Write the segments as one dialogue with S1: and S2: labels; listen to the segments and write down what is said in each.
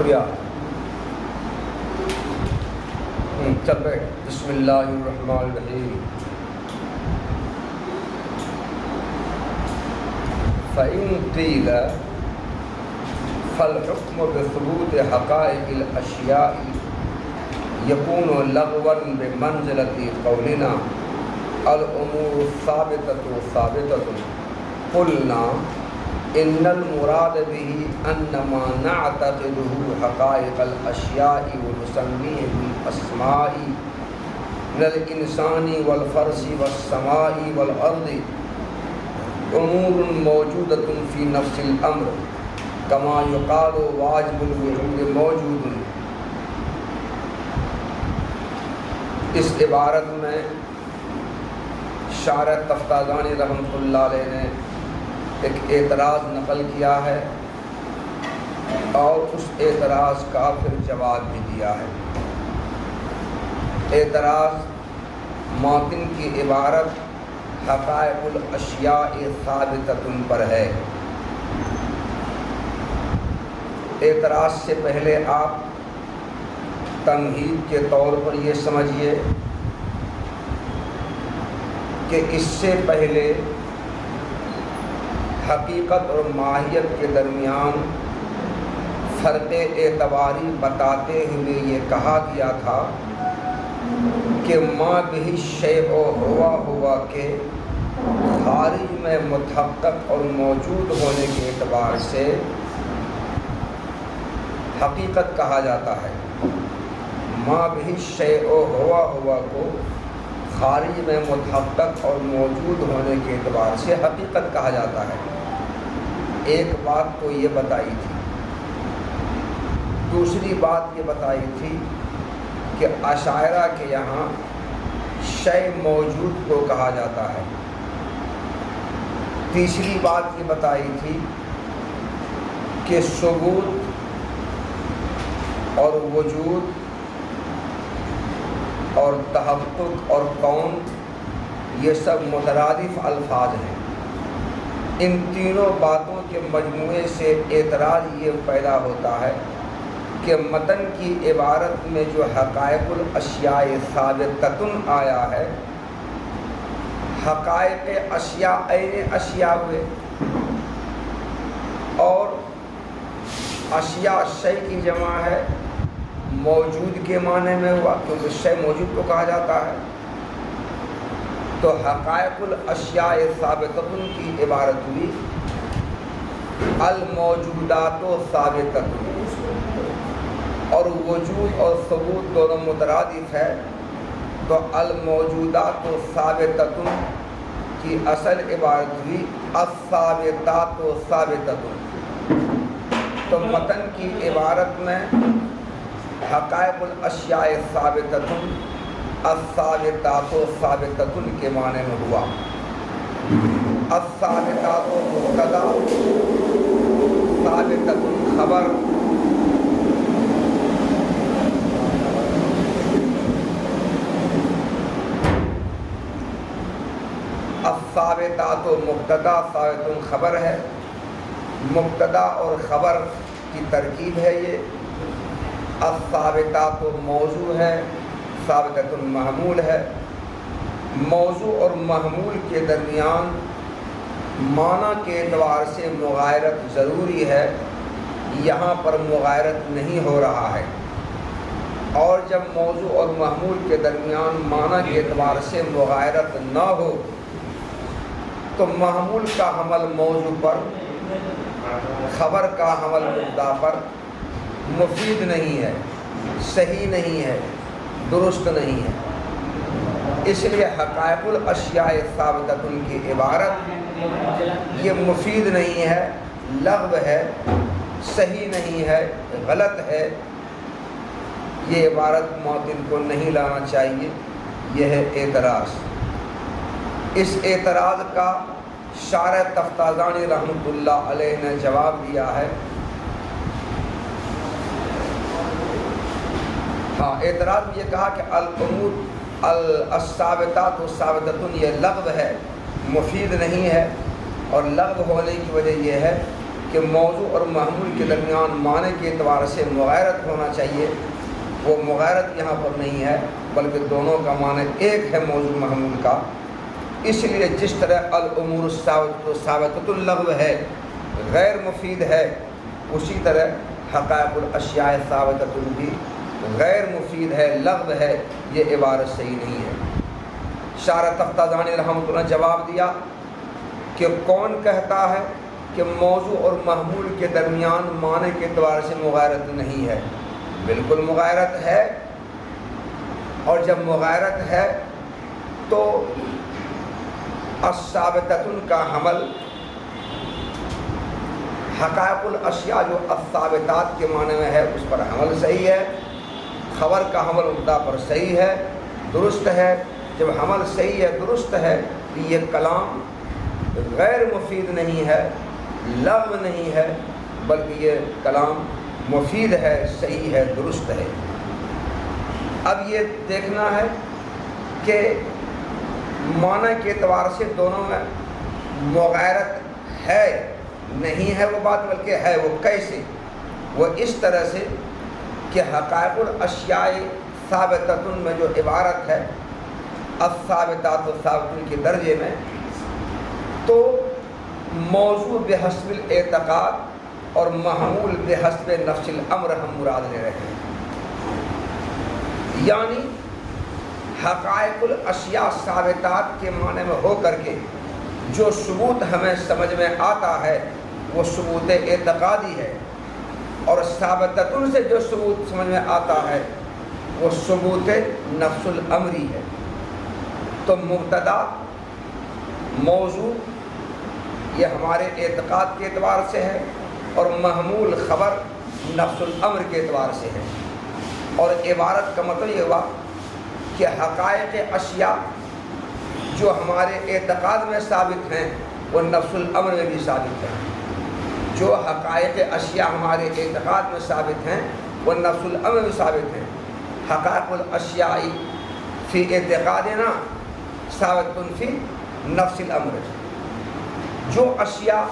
S1: بڑھیا چل پہ بسم اللہ الرحمن الرحیم فَإِن قِيلَ فَالْحُكْمُ بِثُبُوتِ حَقَائِقِ الْأَشْيَاءِ يَكُونُ لَغْوًا بِمَنْزِلَةِ قَوْلِنَا الْأُمُورُ الثَّابِتَةُ ثَابِتَةٌ قُلْنَا إِنَّ الْمُرَادَ بِهِ أَنَّ مَا نَعْتَقِدُهُ حَقَائِقَ الْأَشْيَاءِ وَنُسَمِّيهِ بِالْأَسْمَاءِ مِنَ الْإِنسَانِ وَالْفَرْسِ وَالسَّمَاءِ وَالْأَرْضِ أُمُورٌ مَوْجُودَةٌ فِي نَفْسِ الْأَمْرِ كَمَا يُقَالُ وَاجِبُ الْوُجُودِ مَوْجُودٌ۔ اس عبارت میں شارح تفتازانی رحمۃ اللہ علیہ نے ایک اعتراض نقل کیا ہے اور اس اعتراض کا پھر جواب بھی دیا ہے۔ اعتراض ماتن کی عبارت حقائق الاشیاء ثابتۃ پر ہے۔ اعتراض سے پہلے آپ تمہید کے طور پر یہ سمجھیے کہ اس سے پہلے حقیقت اور ماہیت کے درمیان فرق اعتباری بتاتے ہوئے یہ کہا گیا تھا کہ ما بہ شیء ہوا کہ خارج میں متحقق اور موجود ہونے کے اعتبار سے حقیقت کہا جاتا ہے۔ ما بہ شیء ہوا کو خارج میں متحقق اور موجود ہونے کے اعتبار سے حقیقت کہا جاتا ہے۔ ایک بات تو یہ بتائی تھی۔ دوسری بات یہ بتائی تھی کہ اشاعرہ کے یہاں شے موجود کو کہا جاتا ہے۔ تیسری بات یہ بتائی تھی کہ ثبوت اور وجود اور تحقق اور کون یہ سب مترادف الفاظ ہیں۔ ان تینوں باتوں کے مجموعے سے اعتراض یہ پیدا ہوتا ہے کہ متن کی عبارت میں جو حقائق الاشیاء ثابتۃ آیا ہے، حقائق اشیاء عین اشیاء ہوئے اور اشیاء شے کی جمع ہے، موجود کے معنی میں ہوا کیونکہ شے موجود کو کہا جاتا ہے۔ تو حقائق الاشیاء ثابتۃ کی عبارت ہوئی الموجودات ثابتۃ، اور وجود اور ثبوت دونوں مترادف ہے، تو الموجودات ثابتۃ کی اصل عبارت ہوئی الثابتات ثابتۃ۔ تو متن کی عبارت میں حقائق الاشیاء ثابتۃ الثابتات ثابتۃ کے معنی میں ہوا۔ الثابتات مبتدا، ثابتۃ خبر، الثابتات مبتدا، ثابتۃ خبر ہے، مبتدا اور خبر کی ترکیب ہے یہ۔ الثابتات موضوع ہے، ثابتۃ محمول ہے۔ موضوع اور محمول کے درمیان معنی کے اعتبار سے مغایرت ضروری ہے، یہاں پر مغایرت نہیں ہو رہا ہے۔ اور جب موضوع اور محمول کے درمیان معنی کے اعتبار سے مغایرت نہ ہو تو محمول کا حمل موضوع پر، خبر کا حمل مبتدا پر مفید نہیں ہے، صحیح نہیں ہے، درست نہیں ہے۔ اس لیے حقائق الاشیاء ثابتۃ کی عبارت یہ مفید نہیں ہے، لغو ہے، صحیح نہیں ہے، غلط ہے۔ یہ عبارت متن کو نہیں لانا چاہیے۔ یہ ہے اعتراض۔ اس اعتراض کا شارح تفتازانی رحمۃ اللہ علیہ نے جواب دیا ہے۔ اعتراض میں یہ کہا کہ الامور الثابتات ثابتۃ یہ لغو ہے، مفید نہیں ہے، اور لغو ہونے کی وجہ یہ ہے کہ موضوع اور محمول کے درمیان معنی کے اعتبار سے مغایرت ہونا چاہیے، وہ مغایرت یہاں پر نہیں ہے، بلکہ دونوں کا معنی ایک ہے موضوع محمول کا۔ اس لیے جس طرح الامور ثابتۃ اللغو ہے، غیر مفید ہے، اسی طرح حقائق الاشیاء ثابتۃ بھی غیر مفید ہے، لغو ہے، یہ عبارت صحیح نہیں ہے۔ شارح تفتازانی رحمۃ اللہ نے جواب دیا کہ کون کہتا ہے کہ موضوع اور محمول کے درمیان معنی کے اعتبار سے مغایرت نہیں ہے؟ بالکل مغایرت ہے، اور جب مغایرت ہے تو الثابتۃ کا حمل حقائق الاشیاء جو الثابتات کے معنی میں ہے اس پر حمل صحیح ہے، خبر کا حمل مبتدا پر صحیح ہے، درست ہے۔ جب حمل صحیح ہے، درست ہے، تو یہ کلام غیر مفید نہیں ہے، لغو نہیں ہے، بلکہ یہ کلام مفید ہے، صحیح ہے، درست ہے۔ اب یہ دیکھنا ہے کہ معنی کے اعتبار سے دونوں میں مغایرت ہے نہیں ہے وہ بات، بلکہ ہے، وہ کیسے؟ وہ اس طرح سے کہ حقائق الاشیاء ثابتۃ میں جو عبارت ہے الثابتات الثابتون کے درجے میں، تو موضوع بحسب الاعتقاد اور محمول بحسب نفس الامر ہم مراد لے رہے ہیں۔ یعنی حقائق الاشیاء ثابتات کے معنی میں ہو کر کے جو ثبوت ہمیں سمجھ میں آتا ہے وہ ثبوت اعتقادی ہے، اور ثابتۃ سے جو ثبوت سمجھ میں آتا ہے وہ ثبوت نفس الامری ہے۔ تو مبتدا موضوع یہ ہمارے اعتقاد کے اعتبار سے ہے، اور محمول خبر نفس الامر کے اعتبار سے ہے۔ اور عبارت کا مطلب یہ ہوا کہ حقائق اشیاء جو ہمارے اعتقاد میں ثابت ہیں وہ نفس الامر میں بھی ثابت ہیں۔ جو حقائق اشیاء ہمارے اعتقاد میں ثابت ہیں وہ نفس الامر میں ثابت ہیں۔ حقائق الاشیاء فی اعتقادنا ثابت فی نفس الامر، جو اشیاء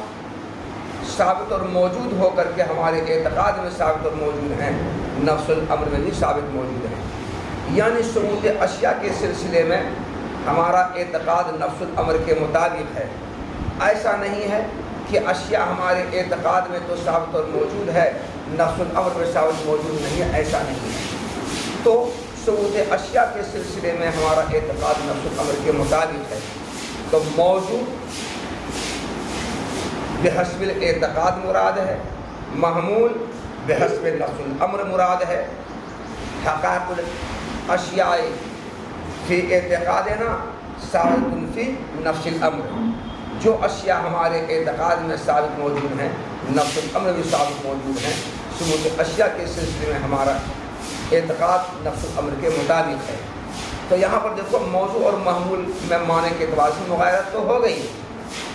S1: ثابت اور موجود ہو کر کے ہمارے اعتقاد میں ثابت اور موجود ہیں، نفس الامر میں بھی ثابت موجود ہیں۔ یعنی ثبوت اشیاء کے سلسلے میں ہمارا اعتقاد نفس الامر کے مطابق ہے۔ ایسا نہیں ہے کہ اشیاء ہمارے اعتقاد میں تو ثابت اور موجود ہے، نفس الامر میں ثابت موجود نہیں ہے، ایسا نہیں ہے۔ تو ثبوت اشیاء کے سلسلے میں ہمارا اعتقاد نفس الامر کے مطابق ہے۔ تو موضوع بحسب الاعتقاد مراد ہے، محمول بحسب نفس الامر مراد ہے۔ حقائق الاشیاء فی اعتقادنا ثابت فی نفس الامر، جو اشیاء ہمارے اعتقاد میں ثابت موجود ہیں نفس الامر بھی ثابت موجود ہیں۔ ثبوت اشیاء کے سلسلے میں ہمارا اعتقاد نفس الامر کے مطابق ہے۔ تو یہاں پر دیکھو موضوع اور محمول میں معنی کے اعتبار سے مغایرت تو ہو گئی،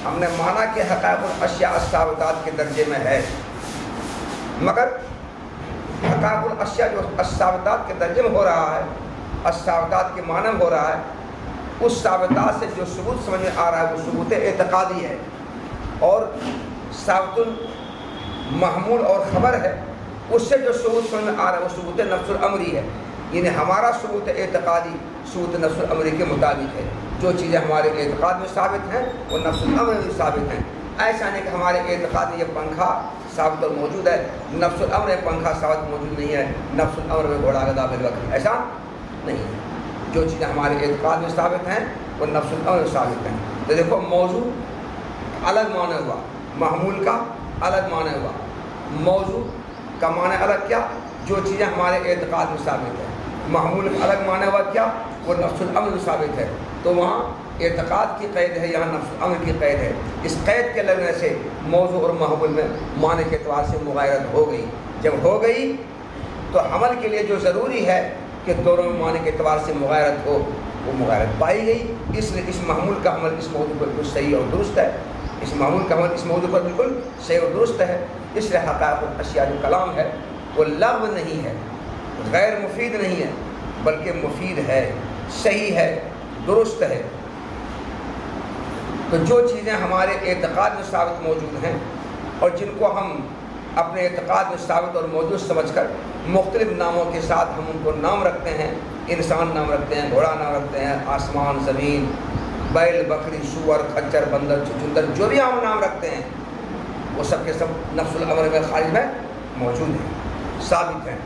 S1: ہم نے مانا کہ حقائق الاشیاء الثابتات کے درجے میں ہے، مگر حقائق الاشیاء جو الثابتات کے درجے میں ہو رہا ہے، الثابتات کے معنی میں ہو رہا ہے، اس ثابتات سے جو ثبوت سمجھ میں آ رہا ہے وہ ثبوت اعتقادی ہے، اور ثابت محمول اور خبر ہے، اس سے جو ثبوت سمجھ میں آ رہا ہے وہ ثبوت نفس الامری ہے۔ یعنی ہمارا ثبوت اعتقادی ثبوت نفس الامری کے مطابق ہے، جو چیزیں ہمارے اعتقاد میں ثابت ہیں وہ نفس الامر میں بھی ثابت ہیں۔ ایسا نہیں کہ ہمارے اعتقاد میں یہ پنکھا ثابت اور موجود ہے، نفس الامر میں پنکھا ثابت موجود نہیں ہے، نفس الامر میں گھوڑا گدا بالوقت، ایسا نہیں ہے۔ جو چیزیں ہمارے اعتقاد میں ثابت ہیں وہ نفس الامر میں ثابت ہیں۔ تو دیکھو موضوع الگ معنی ہوا، محمول کا الگ معنی ہوا۔ موضوع کا معنی الگ کیا؟ جو چیزیں ہمارے اعتقاد میں ثابت ہیں۔ محمول کا الگ معنی ہوا کیا؟ وہ نفس الامر میں ثابت ہے۔ تو وہاں اعتقاد کی قید ہے، یہاں نفس الامر کی قید ہے۔ اس قید کے لگنے سے موضوع اور محمول میں معنی کے اعتبار سے مغایرت ہو گئی۔ جب ہو گئی تو عمل کے لیے جو ضروری ہے کہ دونوں میں معنی کے اعتبار سے مغایرت ہو، وہ مغایرت پائی گئی۔ اس لیے اس محمول کا عمل اس موضوع پر بالکل صحیح اور درست ہے، اس معمول کا عمل اس موضوع پر بالکل صحیح اور درست ہے۔ اس لیے حقائق الاشیاء جو کلام ہے وہ لغو نہیں ہے، غیر مفید نہیں ہے، بلکہ مفید ہے، صحیح ہے، درست ہے۔ تو جو چیزیں ہمارے اعتقاد میں ثابت موجود ہیں اور جن کو ہم اپنے اعتقاد میں ثابت اور موجود سمجھ کر مختلف ناموں کے ساتھ ہم ان کو نام رکھتے ہیں، انسان نام رکھتے ہیں، گھوڑا نام رکھتے ہیں، آسمان، زمین، بیل، بکری، سور، خچر، بندر، چچندر، جو بھی ہم نام رکھتے ہیں وہ سب کے سب نفس الامر میں خارج میں موجود ہیں، ثابت ہیں۔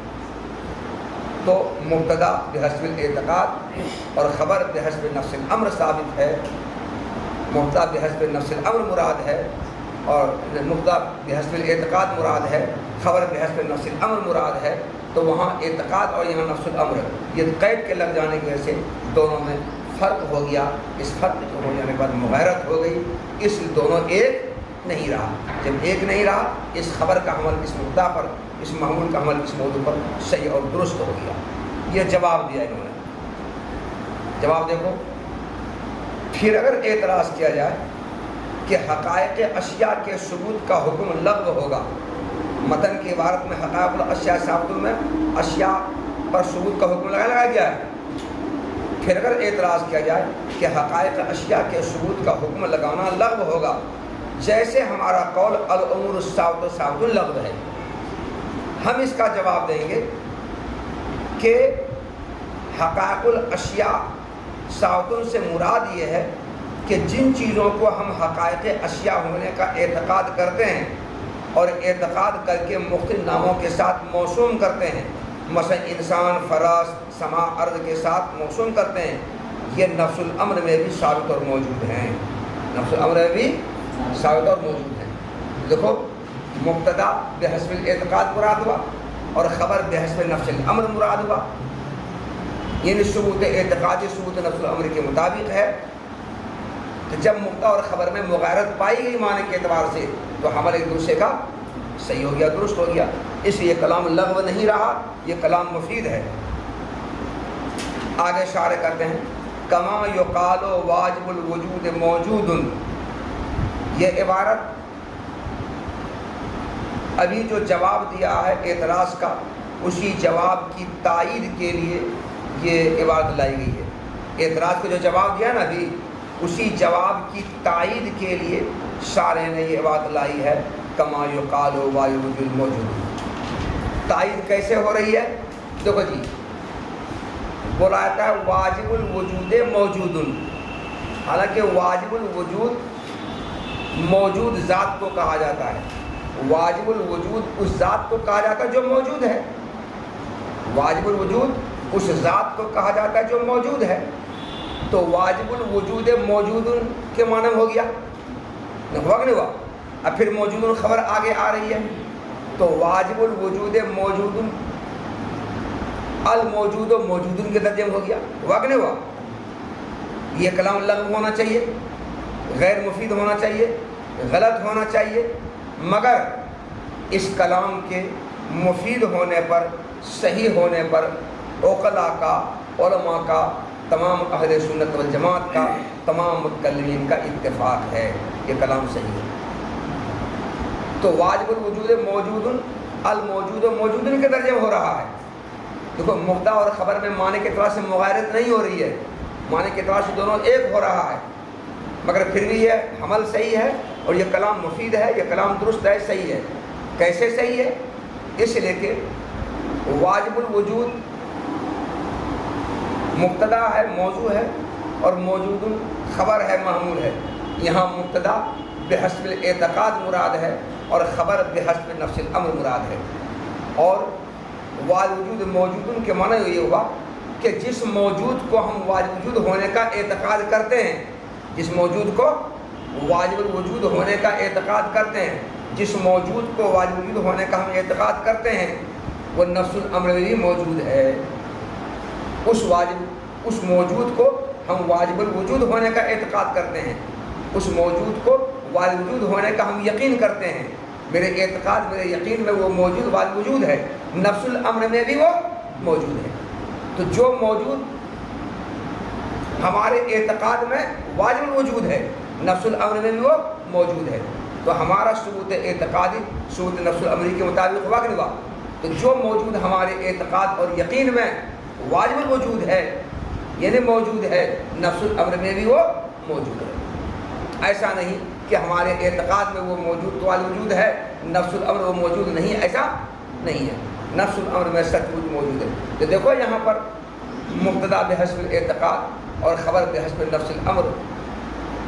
S1: تو مبتدا بحسب الاعتقاد اور خبر بحسب نفس الامر ثابت ہے۔ مبتدا بحسب نفس الامر مراد ہے اور مبتدا بحسب الاعتقاد مراد ہے، خبر بحسب نفس الامر مراد ہے۔ تو وہاں اعتقاد اور یہاں نفس الامر، یہ قید کے لگ جانے کی وجہ سے دونوں میں فرق ہو گیا۔ اس فرق کے ہو جانے کے بعد مغایرت ہو گئی، اس دونوں ایک نہیں رہا۔ جب ایک نہیں رہا، اس خبر کا حمل اس مبتدا پر، اس معمول کا حمل اس موضوع پر صحیح اور درست ہو گیا۔ یہ جواب دیا انہوں نے۔ جواب دیکھو، پھر اگر اعتراض کیا جائے کہ حقائق اشیاء کے ثبوت کا حکم لغو ہوگا، متن کی عبارت میں حقائق الاشیاء ثابت میں اشیاء پر ثبوت کا حکم لگایا گیا ہے، پھر اگر اعتراض کیا جائے کہ حقائق اشیاء کے ثبوت کا حکم لگانا لغو ہوگا، جیسے ہمارا قول الامور الثابت ثابت لغو ہے، ہم اس کا جواب دیں گے کہ حقائق الاشیاء ثابت سے مراد یہ ہے کہ جن چیزوں کو ہم حقائق اشیاء ہونے کا اعتقاد کرتے ہیں اور اعتقاد کر کے مختلف ناموں کے ساتھ موسوم کرتے ہیں، مثلا انسان، فرس، سما، ارض کے ساتھ موسوم کرتے ہیں، یہ نفس الامر میں بھی ثابت اور موجود ہیں، نفس الامر میں بھی ثابت اور موجود ہیں۔ دیکھو، مبتدا بحسب الاعتقاد مراد ہوا اور خبر بحسب نفس الامر مراد ہوا، یعنی ثبوت اعتقادی ثبوت نفس الامر کے مطابق ہے۔ تو جب مبتدا اور خبر میں مغایرت پائی گئی معنی کے اعتبار سے تو حمل ایک دوسرے کا صحیح ہو گیا، درست ہو گیا، اس لیے کلام لغو نہیں رہا، یہ کلام مفید ہے۔ آگے اشارہ کرتے ہیں، کما یقال واجب الوجود موجود، یہ عبارت ابھی جو جواب دیا ہے اعتراض کا، اسی جواب کی تائید کے لیے یہ عبارت لائی گئی ہے۔ اعتراض کو جو جواب دیا نا ابھی، اسی جواب کی تائید کے لیے شارح نے یہ بات لائی ہے، کما یقال واجب الموجود۔ تائید کیسے ہو رہی ہے؟ دیکھو جی، بولا جاتا ہے واجب الوجود موجود، حالانکہ واجب الوجود موجود ذات کو کہا جاتا ہے، واجب الوجود اس ذات کو کہا جاتا ہے جو موجود ہے، واجب الوجود اس ذات کو کہا جاتا ہے جو موجود ہے۔ تو واجب الوجود موجود کے معنی ہو گیا، ہوا کہ نہیں ہوا؟ اب پھر موجود خبر آگے آ رہی ہے، تو واجب الوجود موجود الموجود موجود کے درجے میں ہو گیا، ہوا کہ نہیں ہوا؟ یہ کلام لغو ہونا چاہیے، غیر مفید ہونا چاہیے، غلط ہونا چاہیے، مگر اس کلام کے مفید ہونے پر، صحیح ہونے پر عقلاء کا، علماء کا، تمام اہل سنت والجماعت کا، تمام متکلمین کا اتفاق ہے، یہ کلام صحیح ہے۔ تو واجب الوجود موجود الموجود موجود کے درجے میں ہو رہا ہے۔ دیکھو، مبتدا اور خبر میں معنی کے اعتبار سے مغایرت نہیں ہو رہی ہے، معنی کے اعتبار سے دونوں ایک ہو رہا ہے، مگر پھر بھی یہ حمل صحیح ہے اور یہ کلام مفید ہے، یہ کلام درست ہے، صحیح ہے۔ کیسے صحیح ہے؟ اس لیے کہ واجب الوجود مبتدا ہے، موضوع ہے، اور موجود خبر ہے، معمول ہے۔ یہاں مبتدا بحسب الاعتقاد مراد ہے اور خبر بحسب نفس الامر مراد ہے۔ اور واجب موجود کے معنی یہ ہوا کہ جس موجود کو ہم واجب وجود ہونے کا اعتقاد کرتے ہیں، جس موجود کو واجب الوجود ہونے کا اعتقاد کرتے ہیں، جس موجود کو واجب وجود ہونے کا ہم اعتقاد کرتے ہیں، وہ نفس الامر بھی موجود ہے۔ اس موجود کو ہم واجب الوجود ہونے کا اعتقاد کرتے ہیں، اس موجود کو واجب وجود ہونے کا ہم یقین کرتے ہیں۔ میرے اعتقاد، میرے یقین میں وہ موجود واجب وجود ہے، نفس الامر میں بھی وہ موجود ہے۔ تو جو موجود ہمارے اعتقاد میں واجب الوجود ہے، نفس الامر میں بھی وہ موجود ہے، تو ہمارا ثبوت اعتقادی ثبوت نفس الامری کے مطابق ہوا کہ نہیں ہوا؟ تو جو موجود ہمارے اعتقاد اور یقین میں واجب الوجود ہے، یعنی موجود ہے، نفس الامر میں بھی وہ موجود ہے۔ ایسا نہیں کہ ہمارے اعتقاد میں وہ موجود تو الوجود ہے، نفس الامر وہ موجود نہیں، ایسا نہیں ہے، نفس الامر میں سچ موجود ہے۔ تو دیکھو یہاں پر مبتدا بحسب الاعتقاد اور خبر بحسب نفس الامر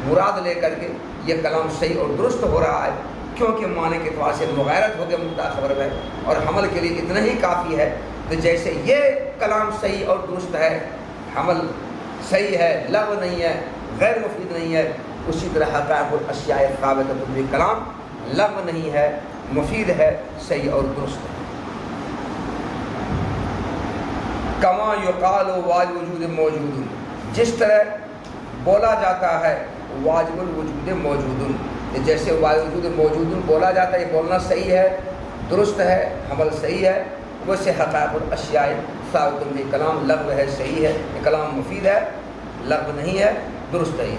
S1: مراد لے کر کے یہ کلام صحیح اور درست ہو رہا ہے، کیونکہ معنی کے اعتبار سے مغایرت ہو گیا مبتدا خبر میں، اور حمل کے لیے اتنا ہی کافی ہے۔ تو جیسے یہ کلام صحیح اور درست ہے، حمل صحیح ہے، لغو نہیں ہے، غیر مفید نہیں ہے، اسی طرح حقائق الاشیاء ثابتۃ بھی کلام لغو نہیں ہے، مفید ہے، صحیح اور درست ہے۔ کما یقال واجب الوجود موجود، جس طرح بولا جاتا ہے واجب الوجود موجود، جیسے واجب الوجود موجود بولا جاتا ہے، یہ بولنا صحیح ہے، درست ہے، حمل صحیح ہے، ویسے حقائق الاشیاء ثابت بھی کلام لغو ہے، صحیح ہے، یہ کلام مفید ہے، لغو نہیں ہے، درست ہے۔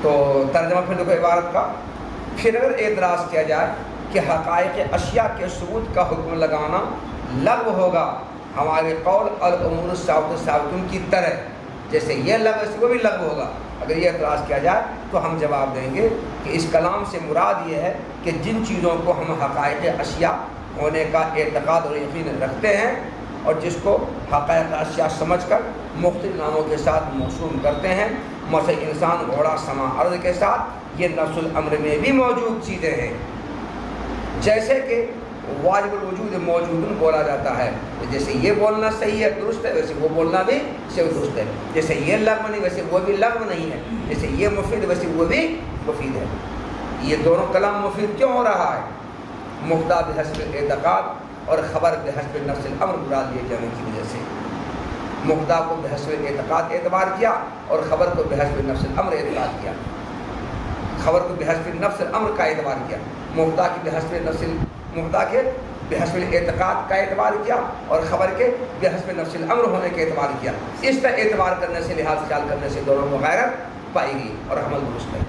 S1: تو ترجمہ پھر دیکھو عبارت کا، پھر اگر اعتراض کیا جائے کہ حقائق اشیاء کے ثبوت کا حکم لگانا لغو ہوگا ہمارے قول الامور الثابتۃ ثابتۃ کی طرح، جیسے یہ لغو ہے وہ بھی لغو ہوگا، اگر یہ اعتراض کیا جائے تو ہم جواب دیں گے کہ اس کلام سے مراد یہ ہے کہ جن چیزوں کو ہم حقائق اشیاء ہونے کا اعتقاد اور یقین رکھتے ہیں اور جس کو حقائق اشیاء سمجھ کر مختلف ناموں کے ساتھ موسوم کرتے ہیں، مثلا انسان، گھوڑا، سما، ارض کے ساتھ، یہ نفس الامر میں بھی موجود چیزیں ہیں۔ جیسے کہ واجب الوجود موجود بولا جاتا ہے، جیسے یہ بولنا صحیح ہے، درست ہے، ویسے وہ بولنا بھی صحیح درست ہے، جیسے یہ لغو نہیں ویسے وہ بھی لغو نہیں ہے، جیسے یہ مفید ویسے وہ بھی مفید ہے۔ یہ دونوں کلام مفید کیوں ہو رہا ہے؟ مبتدا بحسب الاعتقاد اور خبر بحسب نفس الامر مراد لیے جانے کی وجہ سے۔ مبتدا کو بحسب اعتقاد اعتبار کیا اور خبر کو بحسب نفس الامر اعتبار کیا، خبر کو بحسب نفس الامر کا اعتبار کیا، مبتدا کے بحسب اعتقاد کا اعتبار کیا اور خبر کے بحسب نفس الامر ہونے کے اعتبار کیا۔ اس طرح اعتبار کرنے سے، لحاظ خیال کرنے سے دونوں مغایرت پائی گئی اور حمل درست ہے۔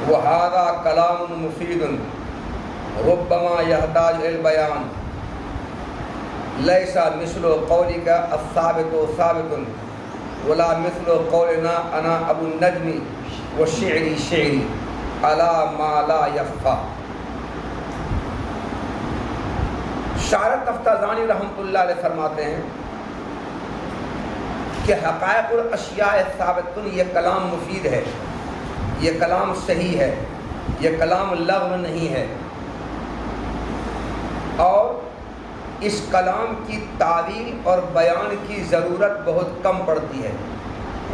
S1: وَهَذَا كَلَامٌ مُفِيدٌ رُبَّمَا يَحْتَاجُ إِلَى الْبَيَانِ لَيْسَ مِثْلُ قَوْلِكَ الثَّابِتُ ثَابِتٌ وَلَا مِثْلُ قَوْلِنَا أَنَا أَبُو النَّجْمِ وَالشِّعْرِ شِعْرِ عَلَى مَا لَا يَخْفَى۔ شاعر تفتازانی رحمۃ اللہ علیہ فرماتے ہیں کہ حقائق الاشیاء ثابت، یہ کلام مفید ہے، یہ کلام صحیح ہے، یہ کلام لغو نہیں ہے، اور اس کلام کی تعویل اور بیان کی ضرورت بہت کم پڑتی ہے۔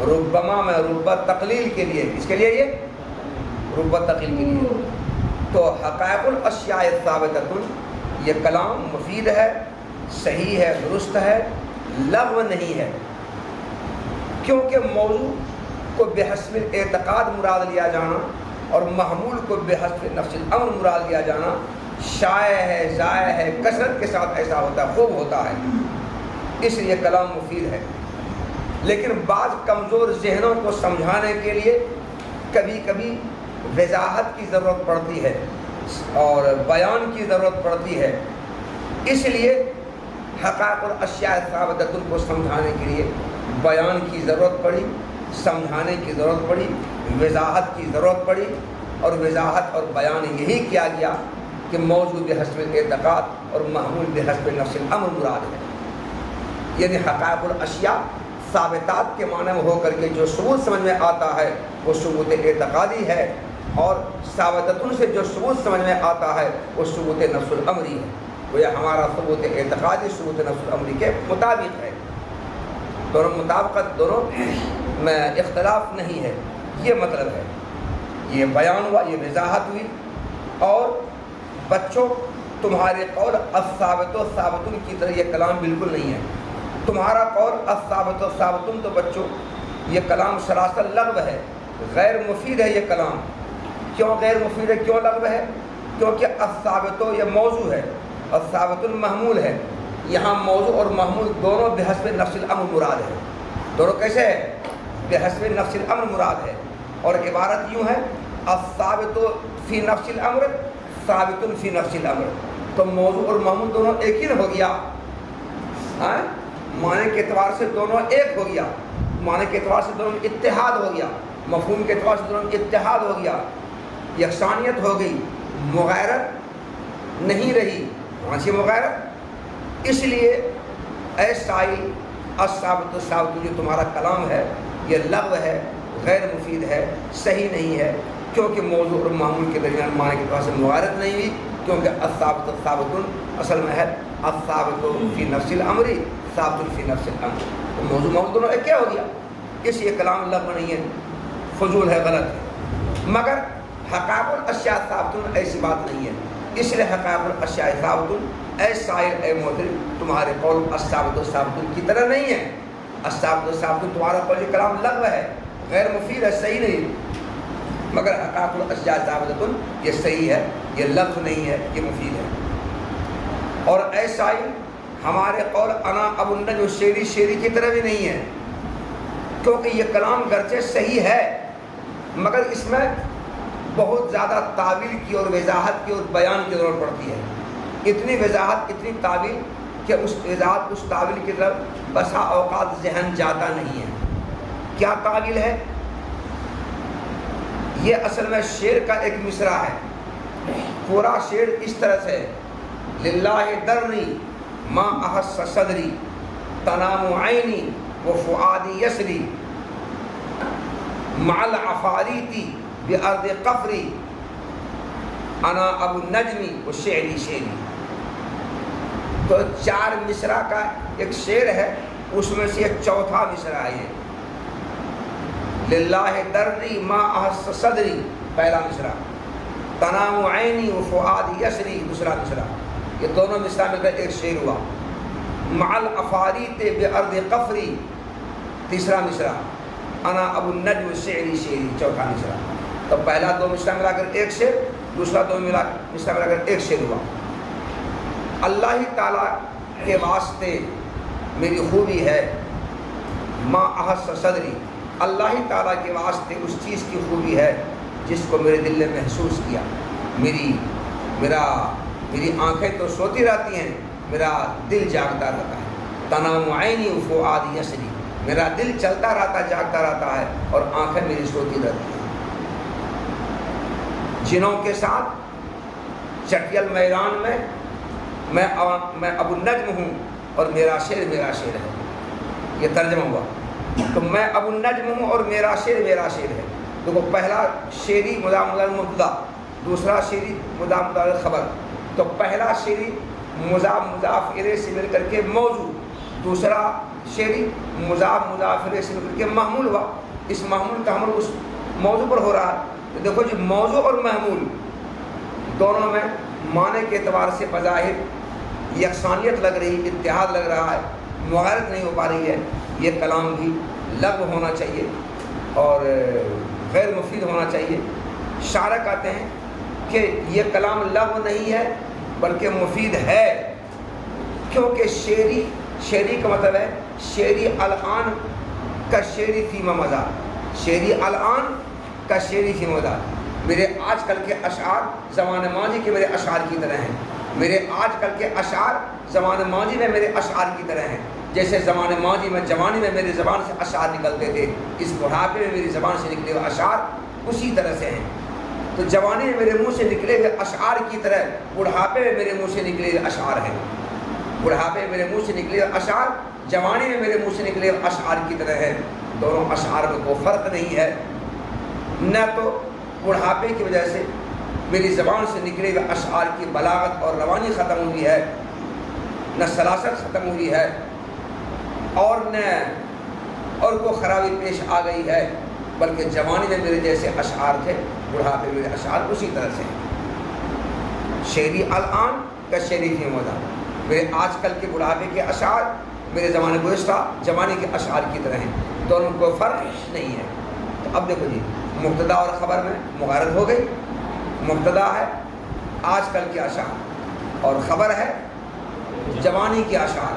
S1: ربما میں ربہ تقلیل کے لیے، اس کے لیے یہ ربہ تقلیل کے لیے، تو حقائق الاشیاء ثابتۃ یہ کلام مفید ہے، صحیح ہے، درست ہے، لغو نہیں ہے، کیونکہ موضوع کو بحسب اعتقاد مراد لیا جانا اور محمول کو بحسب نفس الامر مراد لیا جانا شائع ہے، ضائع ہے، کثرت کے ساتھ ایسا ہوتا ہے، خوب ہوتا ہے، اس لیے کلام مفید ہے۔ لیکن بعض کمزور ذہنوں کو سمجھانے کے لیے کبھی کبھی وضاحت کی ضرورت پڑتی ہے اور بیان کی ضرورت پڑتی ہے، اس لیے حقائق الاشیاء ثابتۃ کو سمجھانے کے لیے بیان کی ضرورت پڑی، سمجھانے کی ضرورت پڑی، وضاحت کی ضرورت پڑی، اور وضاحت اور بیان یہی کیا گیا کہ موضوع بحسب اعتقاد اور محمول بحسب نفس الامر مراد ہے، یعنی حقائق الاشیاء ثابتات کے معنی میں ہو کر کے جو ثبوت سمجھ میں آتا ہے وہ ثبوت اعتقادی ہے، اور ثابتۃ سے جو ثبوت سمجھ میں آتا ہے وہ ثبوت نفس الامری ہے، وہ ہمارا ثبوت اعتقادی ثبوت نفس الامری کے مطابق ہے، دونوں مطابقت، دونوں میں اختلاف نہیں ہے، یہ مطلب ہے۔ یہ بیان ہوا، یہ وضاحت ہوئی، اور بچوں تمہارے قول الثابت و ثابت کی طرح یہ کلام بالکل نہیں ہے، تمہارا قول الثابت و ثابت تو بچوں یہ کلام سراسر لغو ہے، غیر مفید ہے یہ کلام۔ کیوں غیر مفید ہے، کیوں لغو ہے؟ کیونکہ الثابت یہ موضوع ہے اور ثابت المحمول ہے، یہاں موضوع اور محمول دونوں بحسب نفس الامر مراد ہے، دونوں کیسے ہے؟ بحسب نفس الامر مراد ہے، اور عبارت یوں ہے الثابت فی نفس الامر ثابت فی نفس الامر، تو موضوع اور محمول دونوں ایک ہی ہو گیا، معنی کے اعتبار سے دونوں ایک ہو گیا، معنی کے اعتبار سے دونوں میں اتحاد ہو گیا، مفہوم کے اعتبار سے دونوں میں اتحاد ہو گیا، یکسانیت ہو گئی، مغایرت نہیں رہی، وہاں سے مغایرت۔ اس لیے اے سائل الثابت الثابت، جو تمہارا کلام ہے یہ لغو ہے، غیر مفید ہے، صحیح نہیں ہے، کیونکہ موضوع اور معمول کے درمیان معنی کے اعتبار سے مغایرت نہیں ہوئی، کیونکہ الثابت الثابت اصل میں ہے الثابت فی نفس الامر ثابت فی نفس الامر، تو موضوع معمول دونوں ایک کیا ہو گیا، اس لیے کلام لغو نہیں ہے، فضول ہے، غلط ہے۔ مگر حقائق الاشیاء ثابت ایسی بات نہیں ہے، اس لیے حقائق الاشیاء ثابت اے سائل اے محترم، تمہارے قول الثابت الثابت کی طرح نہیں ہے۔ الثابت الثابت تمہارا قول یہ کلام لغو ہے، غیر مفید ہے، صحیح نہیں، مگر حقائق الاشیاء ثابت یہ صحیح ہے، یہ لغو نہیں ہے، یہ مفید ہے۔ اور اے سائل ہمارے قول انا ابو النجم شیری کی طرح بھی نہیں ہے، کیونکہ یہ کلام گرچہ صحیح ہے مگر اس میں بہت زیادہ تعویل کی اور وضاحت کی اور بیان کی ضرورت پڑتی ہے، اتنی وضاحت اتنی تعویل کہ اس وضاحت اس تعویل کی طرف بسا اوقات ذہن جاتا نہیں ہے۔ کیا تعویل ہے؟ یہ اصل میں شعر کا ایک مصرع ہے، پورا شعر اس طرح سے للہ درنی ما احس صدری تنام عینی و فؤادی یسری مع العفاریتی بارض قفری انا ابو النجمی و شعری شعری۔ تو 4 مصرع کا ایک شعر ہے، اس میں سے ایک چوتھا مصرع ہے یہ للہ درنی ما احس صدری، پہلا مصرع، تنام عینی و فؤادی یسری، دوسرا مصرع، یہ دونوں مصرع مل کر ایک شعر ہوا۔ مع الافاریت بارض قفری، تیسرا مصرع، انا ابو النجم شعری شعری، چوتھا مصرع۔ تو پہلا 2 مصرع ملا کر ایک شعر، دوسرا 2 مصرع ملا کر ایک شعر ہوا۔ اللہ تعالیٰ کے واسطے میری خوبی ہے ما احس صدری، اللہ تعالیٰ کے واسطے اس چیز کی خوبی ہے جس کو میرے دل نے محسوس کیا۔ میری آنکھیں تو سوتی رہتی ہیں، میرا دل جاگتا رہتا ہے۔ تنام عینی و فؤادی یسری، میرا دل چلتا رہتا جاگتا رہتا ہے اور آنکھیں میری سوتی رہتی ہیں۔ جنوں کے ساتھ چٹیل میدان میں میں ابو النجم ہوں اور میرا شعر ہے، یہ ترجمہ ہوا۔ تو میں ابو النجم ہوں اور میرا شعر ہے۔ دیکھو پہلا شعری مضاف مبتدا، دوسرا شعری مضاف خبر، تو پہلا شعری مضاف الیہ سے مل کر کے موضوع، دوسرا شعری مضاف الیہ سے مل کر کے محمول ہوا۔ اس محمول کا حمل اس موضوع پر ہو رہا ہے۔ تو دیکھو جی موضوع اور محمول دونوں میں معنی کے اعتبار سے بظاہر یکسانیت لگ رہی، اتحاد لگ رہا ہے، مغایرت نہیں ہو پا رہی ہے۔ یہ کلام بھی لغو ہونا چاہیے اور غیر مفید ہونا چاہیے۔ شارح کہتے ہیں کہ یہ کلام لغو نہیں ہے بلکہ مفید ہے، کیونکہ شعری کا مطلب ہے شعری الان کا شعری فیما مضا، شعری الان کا شعری فیما مضا۔ میرے آج کل کے اشعار زمان ماضی کے میرے اشعار کی طرح ہیں، میرے آج کل کے اشعار زمان ماضی میں میرے اشعار کی طرح ہیں۔ جیسے زمان ماضی میں جوانی میں میری زبان سے اشعار نکلتے تھے، اس بڑھاپے میں میری زبان سے نکلے ہوئے اشعار اسی طرح سے ہیں۔ تو جوانی میں میرے منہ سے نکلے ہوئے اشعار کی طرح بڑھاپے میں میرے منہ سے نکلے ہوئے اشعار ہیں، بڑھاپے میں میرے منہ سے نکلے ہوئے اشعار جوانی میں میرے منہ سے نکلے ہوئے اشعار کی طرح ہے۔ دونوں اشعار میں کوئی فرق نہیں ہے، نہ تو بڑھاپے کی وجہ سے میری زبان سے نکلے ہوئے اشعار کی بلاغت اور روانی ختم ہوئی ہے، نہ سلاست ختم ہوئی ہے، اور کوئی خرابی پیش آ گئی ہے، بلکہ جوانی میں میرے جیسے اشعار تھے، بڑھاپے میرے اشعار اسی طرح سے ہیں۔ شعری الان کا شعری فی مضا، میرے آج کل کے بڑھاپے کے اشعار میرے زمانے گزشتہ جوانی کے اشعار کی طرح ہیں، دونوں میں کوئی فرق نہیں ہے۔ تو اب دیکھو جی مبتدا اور خبر میں مغایرت ہو گئی۔ مبتدا ہے آج کل کے اشعار اور خبر ہے جوانی کے اشعار،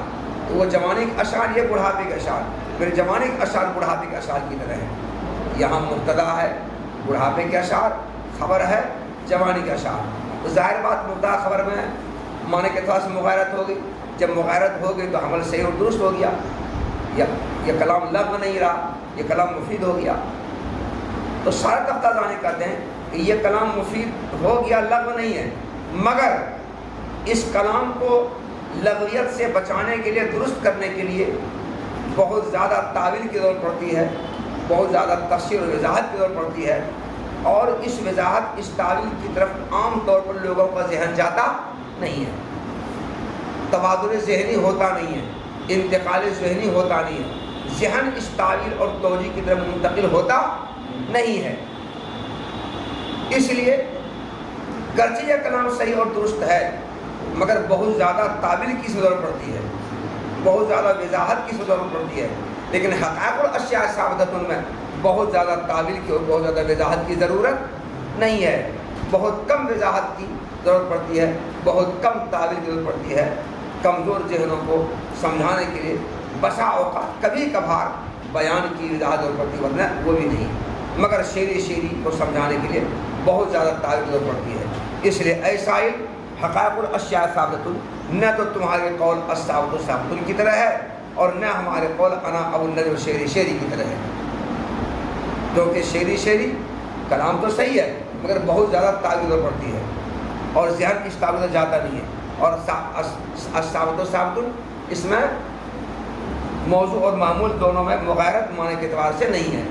S1: تو وہ جوانی کے اشعار یہ بڑھاپے کے اشعار، میرے جوانی کے اشعار بڑھاپے کے اشعار کی طرح ہیں۔ یہاں مبتدا ہے بڑھاپے کے اشعار، خبر ہے جوانی کے اشعار، تو ظاہر بات مبتدا خبر میں معنی کے اعتبار سے مغایرت ہو گئی۔ جب مغایرت ہو گئی تو حمل صحیح اور درست ہو گیا، یہ کلام لغو نہیں رہا، یہ کلام مفید ہو گیا۔ تو سارے تفتازانی کہتے ہیں کہ یہ کلام مفید ہو گیا، لغو نہیں ہے، مگر اس کلام کو لغویت سے بچانے کے لیے، درست کرنے کے لیے بہت زیادہ تعویل کی ضرورت پڑتی ہے، بہت زیادہ تفسیر و وضاحت کی ضرورت پڑتی ہے، اور اس وضاحت، اس تعویل کی طرف عام طور پر لوگوں کا ذہن جاتا نہیں ہے، تبادل ذہنی ہوتا نہیں ہے، انتقال ذہنی ہوتا نہیں ہے، ذہن اس تعویل اور توجیہ کی طرف منتقل ہوتا نہیں ہے۔ اس لیے گرچہ یہ کلام صحیح اور درست ہے، مگر بہت زیادہ تعویل کی ضرورت پڑتی ہے، بہت زیادہ وضاحت کی ضرورت پڑتی ہے، لیکن حقائق الاشیاء ثابتۃ میں بہت زیادہ تعویل کی اور بہت زیادہ وضاحت کی ضرورت نہیں ہے، بہت کم وضاحت کی ضرورت پڑتی ہے، بہت کم تعویل کی ضرورت پڑتی ہے۔ کمزور ذہنوں کو سمجھانے کے لیے بسا اوقات کبھی کبھار بیان کی وضاحت ضرورت پڑتی ہے، ورنہ وہ بھی نہیں، مگر شعری کو سمجھانے کے لیے بہت زیادہ تعویل کی ضرورت پڑتی ہے۔ اس لیے اے سائل، حقائق الاشیاء ثابتۃ نہ تو تمہارے قول الثابت ثابت کی طرح ہے، اور نہ ہمارے قول انا ابو النجم شعری کی طرح ہے، کیونکہ شعری کلام تو صحیح ہے، مگر بہت زیادہ تعویل ضرورت پڑتی ہے، اور ذہن اس تعویل سے جاتا نہیں ہے، اور ثابت اس میں موضوع اور معمول دونوں میں مغایرت معنی کے اعتبار سے نہیں ہے۔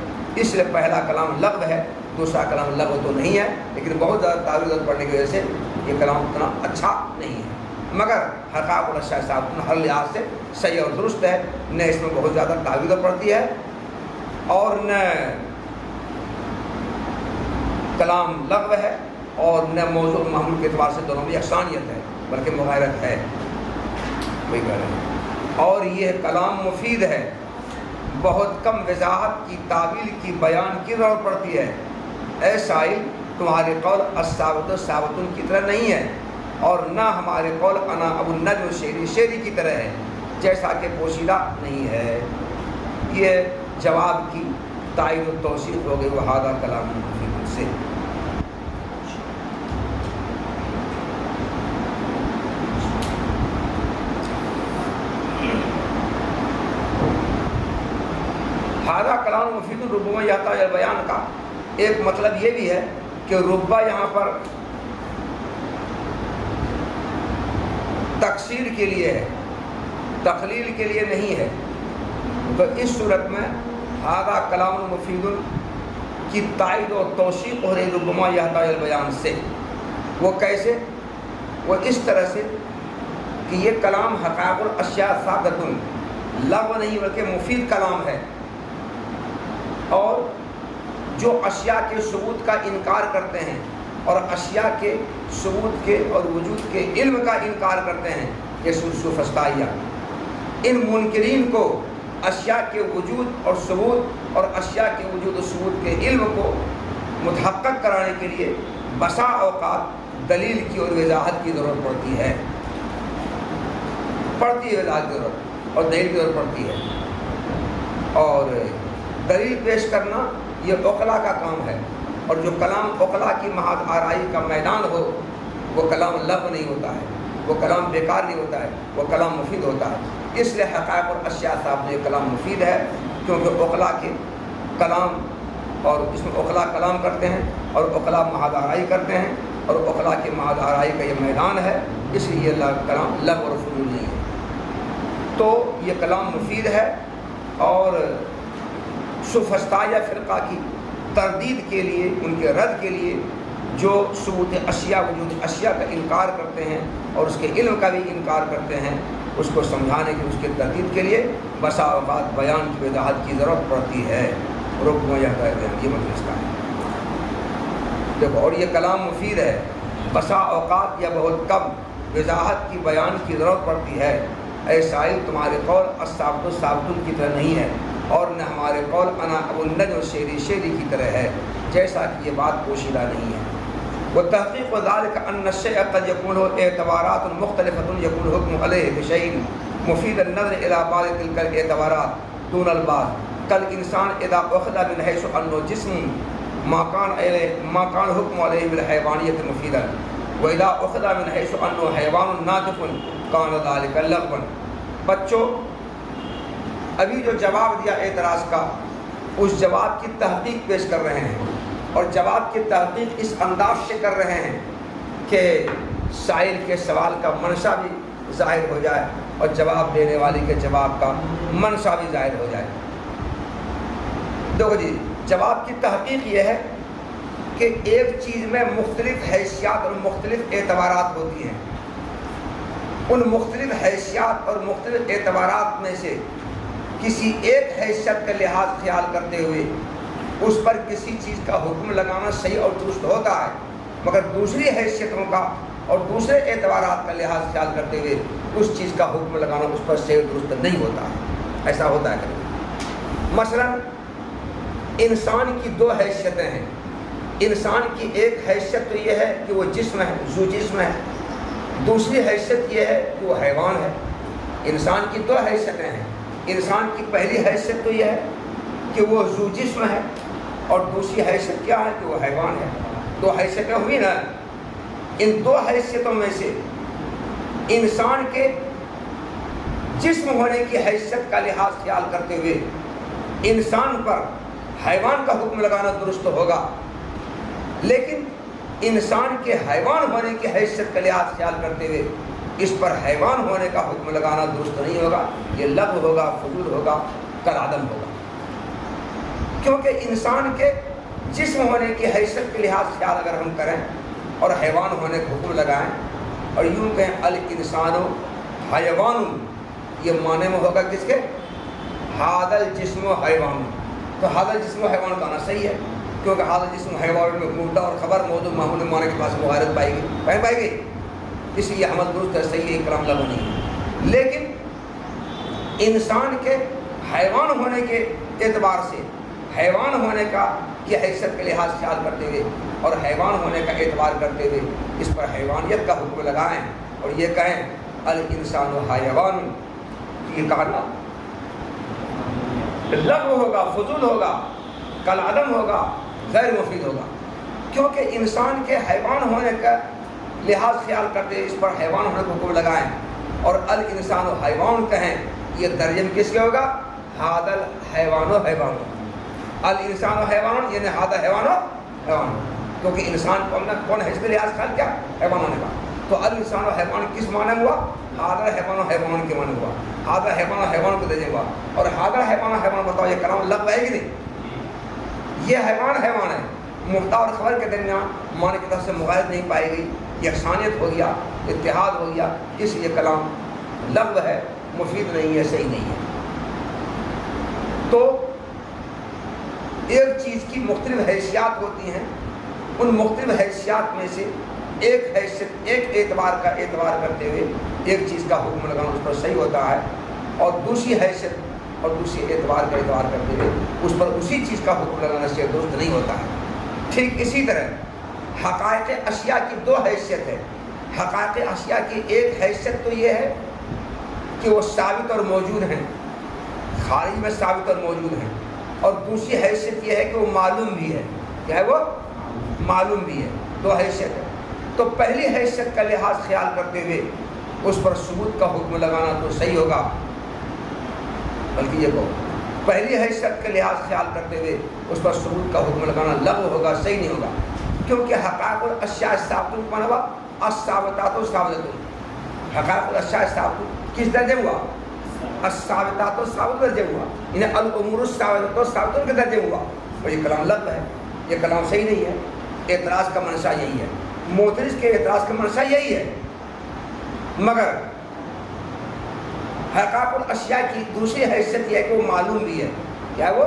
S1: اس لیے پہلا کلام لغو ہے، دوسرا کلام لغو تو نہیں ہے، لیکن بہت زیادہ تعویل ضرورت پڑنے کی وجہ سے یہ کلام اتنا اچھا نہیں ہے، مگر حقائق الاشیاء ثابت ہر لحاظ سے صحیح اور درست ہے، نہ اس میں بہت زیادہ تعویل پڑتی ہے، اور نہ کلام لغو ہے، اور نہ موضوع معمول کے اعتبار سے دونوں میں یکسانیت ہے، بلکہ مغایرت ہے، وہی کہہ رہے ہیں۔ اور یہ کلام مفید ہے، بہت کم وضاحت کی، تعویل کی، بیان کی ضرورت پڑتی ہے۔ اے سائل، تمہارے قول الثابت کی طرح نہیں ہے، اور نہ ہمارے قول انا ابو النجم شعری کی طرح ہے، جیسا کہ پوشیدہ نہیں ہے۔ یہ جواب کی تائید و توثیق ہو گئی، وہذا کلام مفید سے۔ ہذا کلام مفید ربما یحتاج الی بیان کا ایک مطلب یہ بھی ہے کہ ربا یہاں پر تقصیر کے لیے ہے، تقلیل کے لیے نہیں ہے، تو اس صورت میں ہذا کلام مفید کی تائید و توثیق ہو رہی ربما یحتاج الی بیان سے۔ وہ کیسے؟ وہ اس طرح سے کہ یہ کلام حقائق الاشیاء ثابت لغو نہیں بلکہ مفید کلام ہے، اور جو اشیاء کے ثبوت کا انکار کرتے ہیں اور اشیاء کے ثبوت کے اور وجود کے علم کا انکار کرتے ہیں، یہ سوفسطائیہ، ان منکرین کو اشیاء کے وجود اور ثبوت اور اشیاء کے وجود و ثبوت کے علم کو متحقق کرانے کے لیے بسا اوقات دلیل کی اور وضاحت کی ضرورت پڑتی ہے، وضاحت کی ضرورت اور دلیل کی ضرورت پڑتی ہے، اور دلیل پیش کرنا یہ عقلا کا کام ہے، اور جو کلام عقلا کی محض آرائی کا میدان ہو وہ کلام لغو نہیں ہوتا ہے، وہ کلام بیکار نہیں ہوتا ہے، وہ کلام مفید ہوتا ہے۔ اس لیے حقائق اور اشیاء صاحب یہ کلام مفید ہے، کیونکہ عقلا کے کلام، اور اس میں عقلا کلام کرتے ہیں اور عقلا محض آرائی کرتے ہیں، اور عقلا کے محض آرائی کا یہ میدان ہے، اس لیے یہ کلام لغو اور فضول نہیں ہے۔ تو یہ کلام مفید ہے، اور سوفسطائیہ فرقہ کی تردید کے لیے، ان کے رد کے لیے، جو ثبوت اشیاء وجود اشیاء کا انکار کرتے ہیں اور اس کے علم کا بھی انکار کرتے ہیں، اس کو سمجھانے کی، اس کے تردید کے لیے بسا اوقات بیان کی وضاحت کی ضرورت پڑتی ہے۔ رکن یہ مطلب اس کا ہے، دیکھو، اور یہ کلام مفید ہے، بسا اوقات یا بہت کم وضاحت کی، بیان کی ضرورت پڑتی ہے۔ اے سائل، تمہارے قول الثابت کی طرح نہیں ہے، اور نہ ہمارے قول انا ابو النجم شعری کی طرح ہے، جیسا کہ یہ بات پوشیدہ نہیں ہے۔ وتحقیق ذلك ان الشيء قد يكون له اعتبارات مختلفة يكون الحكم عليه بشيء مفيد النظر الى بعض تلك الاعتبارات دون البعض، كالانسان اذا اخذ من حيث انه جسم ما كان حكم عليه بالحيوانية مفيدا، واذا اخذ من حيث انه حيوان ناطق كان ذلك لغوا۔ بچوں، ابھی جو جواب دیا اعتراض کا، اس جواب کی تحقیق پیش کر رہے ہیں، اور جواب کی تحقیق اس انداز سے کر رہے ہیں کہ سائل کے سوال کا منشا بھی ظاہر ہو جائے اور جواب دینے والے کے جواب کا منشا بھی ظاہر ہو جائے۔ دیکھو جی، جواب کی تحقیق یہ ہے کہ ایک چیز میں مختلف حیثیات اور مختلف اعتبارات ہوتی ہیں، ان مختلف حیثیات اور مختلف اعتبارات میں سے کسی ایک حیثیت کا لحاظ خیال کرتے ہوئے اس پر کسی چیز کا حکم لگانا صحیح اور درست ہوتا ہے، مگر دوسری حیثیتوں کا اور دوسرے اعتبارات کا لحاظ خیال کرتے ہوئے اس چیز کا حکم لگانا اس پر صحیح اور درست نہیں ہوتا ہے۔ ایسا ہوتا ہے کبھی۔ مثلا انسان کی دو حیثیتیں ہیں۔ انسان کی ایک حیثیت تو یہ ہے کہ وہ جسم ہے، ذو جسم ہے، دوسری حیثیت یہ ہے کہ وہ حیوان ہے۔ انسان کی دو حیثیتیں ہیں۔ انسان کی پہلی حیثیت تو یہ ہے کہ وہ ذو جسم ہے، اور دوسری حیثیت کیا ہے کہ وہ حیوان ہے۔ دو حیثیتیں ہوئی نا۔ ان دو حیثیتوں میں سے انسان کے جسم ہونے کی حیثیت کا لحاظ خیال کرتے ہوئے انسان پر حیوان کا حکم لگانا درست ہوگا، لیکن انسان کے حیوان ہونے کی حیثیت کا لحاظ خیال کرتے ہوئے اس پر حیوان ہونے کا حکم لگانا درست نہیں ہوگا۔ یہ لغو ہوگا، فضول ہوگا، کالعدم ہوگا، کیونکہ انسان کے جسم ہونے کی حیثیت کے لحاظ خیال اگر ہم کریں اور حیوان ہونے کا حکم لگائیں اور یوں کہیں الانسان حیوان، یہ معنی میں ہوگا کس کے؟ ھذا الجسم حیوان۔ تو ھذا الجسم حیوان کہنا صحیح ہے، کیونکہ ھذا الجسم حیوان میں مبتدا اور خبر موضوع معمول معنی کے پاس مغایرت پائے گی، اس لیے حمل درست ہے، صحیح ہے، کلام لغو نہیں ہے۔ لیکن انسان کے حیوان ہونے کے اعتبار سے حیوان ہونے کا کی حیثیت کے لحاظ خیال کرتے ہوئے اور حیوان ہونے کا اعتبار کرتے ہوئے اس پر حیوانیت کا حکم لگائیں اور یہ کہیں الانسان حیوان، یہ کہنا لغو ہوگا، فضول ہوگا، کالعدم ہوگا، غیر مفید ہوگا، کیونکہ انسان کے حیوان ہونے کا لحاظ خیال کرتے ہوئے اس پر حیوان ہونے کا حکم لگائیں اور الانسان حیوان کہیں، یہ ترجمہ کس کے ہوگا؟ ھذا الحیوان حیوان، الانسان حیوان یعنی ھذا حیوان حیوان، کیونکہ انسان کو ہم نے کون ہے اس کے لحاظ خیال کیا؟ حیوان ہونے کا۔ تو الانسان حیوان کس معنی میں ہوا؟ ھذا حیوان حیوان کے معنی ہوا، ھذا حیوان حیوان کو درجہ ہوا۔ اور ھذا حیوان حیوان بتاؤ یہ کلام لغو ہے کہ نہیں؟ یہ حیوان حیوان ہے، مبتدا اور خبر کے درمیان معنی کی طرف سے مغایرت نہیں پائی گئی، یکسانیت ہو گیا، اتحاد ہو گیا، اس لیے کلام لغو ہے، مفید نہیں ہے، صحیح نہیں ہے۔ تو ایک چیز کی مختلف حیثیات ہوتی ہیں، ان مختلف حیثیات میں سے ایک حیثیت ایک اعتبار کا اعتبار کرتے ہوئے ایک چیز کا حکم لگانا اس پر صحیح ہوتا ہے، اور دوسری حیثیت اور دوسری اعتبار کا اعتبار کرتے ہوئے اس پر اسی چیز کا حکم لگانا سے درست نہیں ہوتا ہے۔ ٹھیک اسی طرح حقائق اشیاء کی دو حیثیت ہے۔ حقائق اشیاء کی ایک حیثیت تو یہ ہے کہ وہ ثابت اور موجود ہیں، خارج میں ثابت اور موجود ہیں، اور دوسری حیثیت یہ ہے کہ وہ معلوم بھی ہے۔ کیا ہے وہ؟ معلوم بھی ہے۔ دو حیثیت ہے۔ تو پہلی حیثیت کا لحاظ خیال کرتے ہوئے اس پر ثبوت کا حکم لگانا تو صحیح ہوگا، بلکہ یہ کہو پہلی حیثیت کا لحاظ خیال کرتے ہوئے اس پر ثبوت کا حکم لگانا لغو ہوگا، صحیح نہیں ہوگا، کیونکہ حقائق الاشیاء ثابت بنا ہوا، الثابتات ثابتۃ، حقائق الاشیاء ثابت کس درجے ہوا؟ الثابتات ثابت درجے ہوا، انہیں الامور الثابتۃ ثابت کے درجے ہوا، اور یہ کلام لغو ہے، یہ کلام صحیح نہیں ہے۔ اعتراض کا منشا یہی ہے، معترض کے اعتراض کا منشا یہی ہے، مگر حقائق الاشیاء کی دوسری حیثیت یہ ہے کہ وہ معلوم بھی ہے۔ کیا ہے وہ؟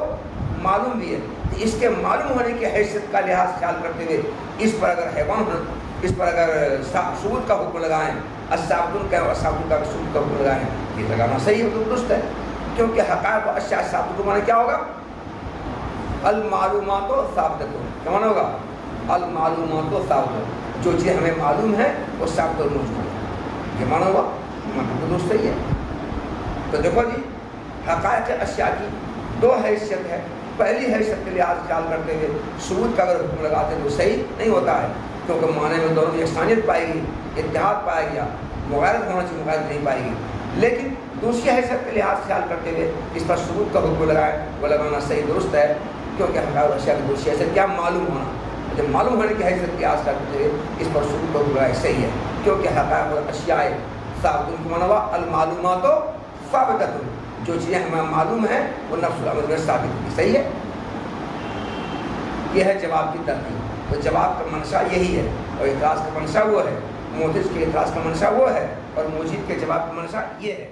S1: معلوم بھی ہے۔ تو اس کے معلوم ہونے کی حیثیت کا لحاظ خیال کرتے ہوئے اس پر اگر حیوان اس پر اگر ثبوت کا حکم لگائیں، الثابتون کا ثابت کا ثبوت کا حکم لگائیں، یہ لگانا صحیح ہے، درست ہے، کیونکہ حقائق الاشیاء ثابت کو معنی کیا ہوگا؟ المعلومات ثابتۃ، کیا معنی ہوگا؟ المعلومات ثابتۃ، جو چیز ہمیں معلوم ہے وہ ثابت اور موجود ہے، یہ معنی ہوا، معنی درست صحیح ہے۔ تو دیکھو جی، حقائق اشیاء کی دو حیثیت ہے، پہلی حیثیت کے لحاظ خیال کرتے ہوئے ثبوت کا اگر حکم لگاتے تو صحیح نہیں ہوتا ہے، کیونکہ معنی میں دونوں میں یکسانیت پائے گی، اتحاد پایا گیا، مغایرت ہونا چاہیے، مغایرت نہیں پائے گی۔ لیکن دوسری حیثیت کا لحاظ خیال کرتے ہوئے اس پر ثبوت کا حکم لگائے، وہ لگانا صحیح درست ہے، کیونکہ حقائق اشیاء کی دوسری حیثیت کیا معلوم ہونا، جب معلوم ہونے کی حیثیت کی لحاظ کرتے ہوئے اس پر ثبوت کا حکم لگائے صحیح ہے، کیونکہ حقائق اشیاء ثابت کو منوا المعلومات ثابتۃ، جو چیزیں ہمیں معلوم ہیں وہ نفس الامر میں ثابت ہوئی، صحیح ہے۔ یہ ہے جواب کی ترتیب، تو جواب کا منشا یہی ہے، اور اعتراض کا منشا وہ ہے، معترض کے اعتراض کا منشا وہ ہے، اور مجیب کے جواب کا منشا یہ ہے۔